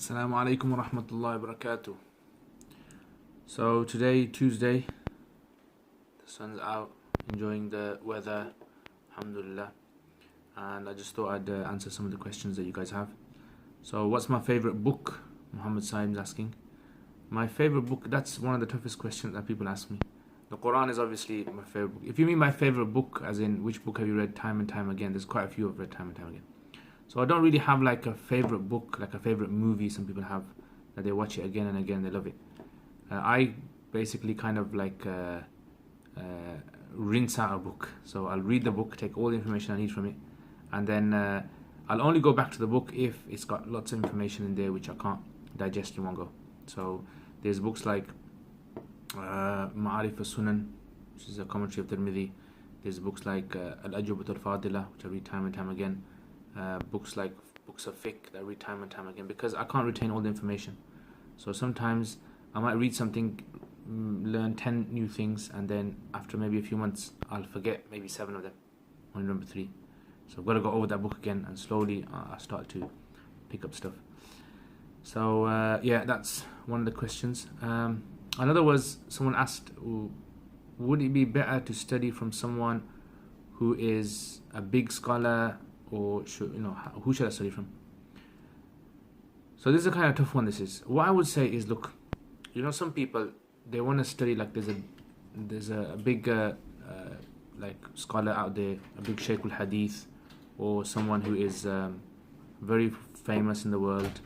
Assalamu alaikum wa rahmatullahi wa barakatuh. So today, Tuesday, the sun's out, enjoying the weather, alhamdulillah. And I just thought I'd answer some of the questions that you guys have. So what's my favorite book? Muhammad Saim's asking. My favorite book, that's one of the toughest questions that people ask me. The Quran is obviously my favorite book. If you mean my favorite book, as in which book have you read time and time again, there's quite a few I've read time and time again. So I don't really have like a favorite book, like a favorite movie some people have, that they watch it again and again, they love it. I basically kind of like rinse out a book. So I'll read the book, take all the information I need from it, and then I'll only go back to the book if it's got lots of information in there which I can't digest in one go. So there's books like Ma'arif al-Sunan, which is a commentary of Tirmidhi. There's books like Al-Ajubat al-Fadila, which I read time and time again. Books like books of fiqh that I read time and time again, because I can't retain all the information. So sometimes I might read something, learn 10 new things, and then after maybe a few months I'll forget maybe 7 of them, only remember 3. So I've got to go over that book again, and slowly I start to pick up stuff. So yeah, that's one of the questions. Another was, someone asked, would it be better to study from someone who is a big scholar, or who should I study from? So this is a kind of tough one. What I would say is, look, some people, they want to study, like there's a big like scholar out there, a big Shaykh al-Hadith, or someone who is very famous in the world,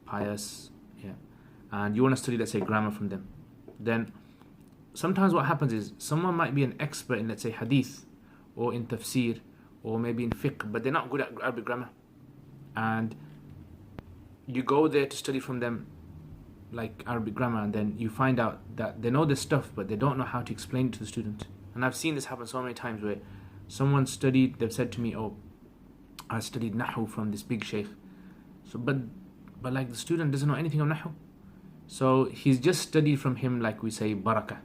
pious, yeah, and you want to study, let's say, grammar from them. Then sometimes what happens is, someone might be an expert in, let's say, hadith, or in tafsir, or maybe in fiqh, but they're not good at Arabic grammar, and you go there to study from them like Arabic grammar, and then you find out that they know this stuff, but they don't know how to explain it to the student. And I've seen this happen so many times, where someone studied, they've said to me, oh, I studied Nahu from this big sheikh, so but like the student doesn't know anything of Nahu, so he's just studied from him, like we say, barakah,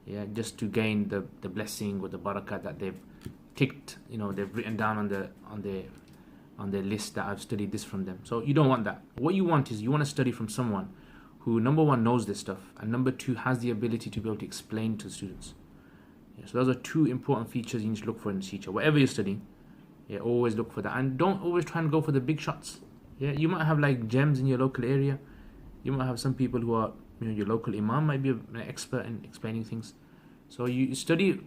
yeah, just to gain the blessing or the barakah that they've ticked, they've written down on their list that I've studied this from them. So you don't want that. What you want is, you want to study from someone who, number one, knows this stuff, and number two, has the ability to be able to explain to the students. Yeah, so those are two important features you need to look for in a teacher. Whatever you're studying, yeah, always look for that, and don't always try and go for the big shots. Yeah, you might have like gems in your local area. You might have some people who are, your local imam might be an expert in explaining things. So you study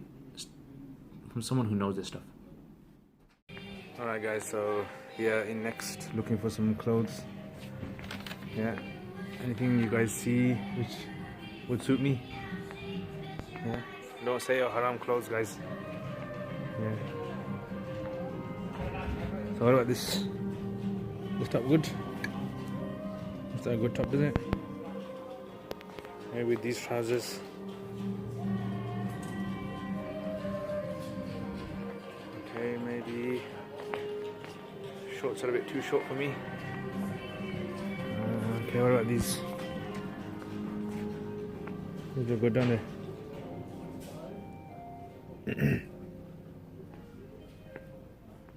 from someone who knows this stuff. Alright guys, so here in Next, looking for some clothes. Yeah, anything you guys see which would suit me. Yeah, don't say your haram clothes, guys. Yeah. So what about this? This top good? Is that a good top, isn't it? Maybe these trousers. Okay, maybe shorts are a bit too short for me. Okay, what about these? These are good, don't they?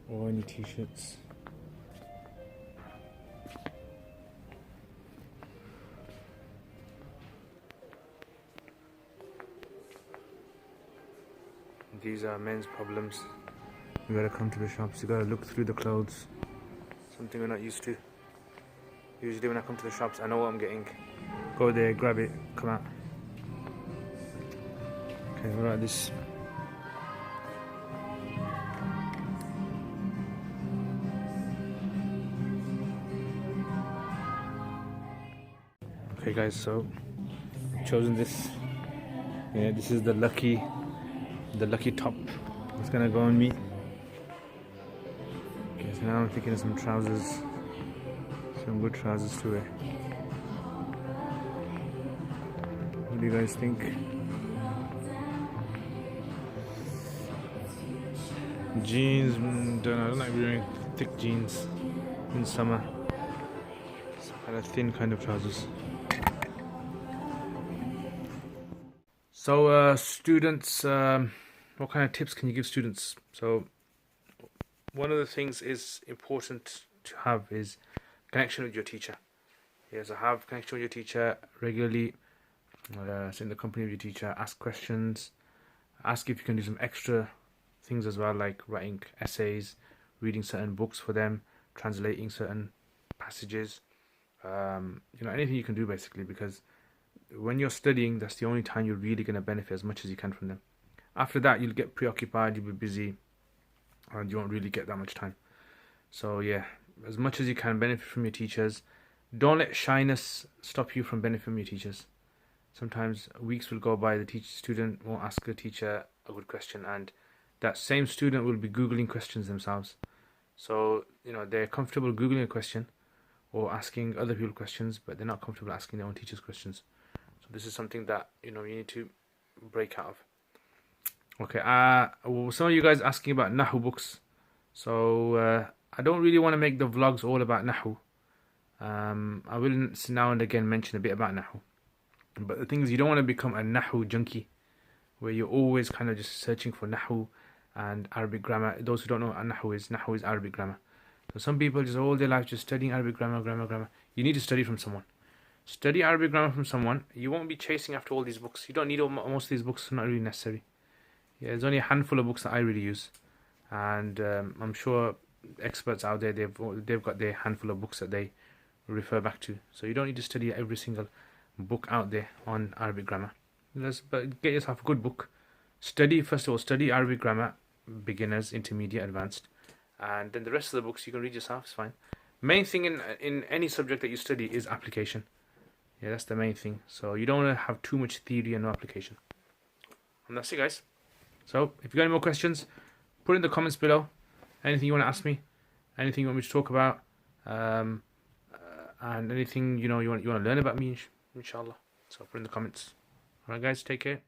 Or any t-shirts. These are men's problems. You gotta come to the shops, you gotta look through the clothes. Something we're not used to. Usually when I come to the shops, I know what I'm getting. Go there, grab it, come out. Okay, what about this? Okay guys, so I've chosen this. Yeah, this is the lucky top. It's gonna go on me. Okay, so now I'm thinking of some trousers. Some good trousers to wear. What do you guys think? Jeans, don't know, I don't like wearing thick jeans in summer. Some kind of thin kind of trousers. So students, what kind of tips can you give students? So one of the things is important to have is connection with your teacher. Yes, I have connection with your teacher regularly. Sit in the company of your teacher, ask questions, ask if you can do some extra things as well, like writing essays, reading certain books for them, translating certain passages. Anything you can do basically, because when you're studying, that's the only time you're really going to benefit as much as you can from them. After that, you'll get preoccupied, you'll be busy, and you won't really get that much time. So yeah, as much as you can, benefit from your teachers. Don't let shyness stop you from benefiting from your teachers. Sometimes weeks will go by, the student won't ask the teacher a good question, and that same student will be Googling questions themselves. So, they're comfortable Googling a question or asking other people questions, but they're not comfortable asking their own teachers questions. So this is something that, you need to break out of. Okay, some of you guys asking about Nahu books. So, I don't really want to make the vlogs all about Nahu. I will now and again mention a bit about Nahu. But the thing is, you don't want to become a Nahu junkie, where you're always kind of just searching for Nahu and Arabic grammar. Those who don't know what Nahu is Arabic grammar. So some people just all their life just studying Arabic grammar. You need to study from someone. Study Arabic grammar from someone. You won't be chasing after all these books. You don't need most of these books. Not really necessary. Yeah, there's only a handful of books that I really use, and I'm sure experts out there, they've got their handful of books that they refer back to. So you don't need to study every single book out there on Arabic grammar. But get yourself a good book. First of all, study Arabic grammar, beginners, intermediate, advanced, and then the rest of the books you can read yourself. It's fine. Main thing in any subject that you study is application. Yeah, that's the main thing. So you don't want to have too much theory and no application. And that's it, guys. So if you got any more questions, put it in the comments below. Anything you want to ask me, anything you want me to talk about, and anything you want to learn about me, inshallah. So put in the comments. Alright guys, take care.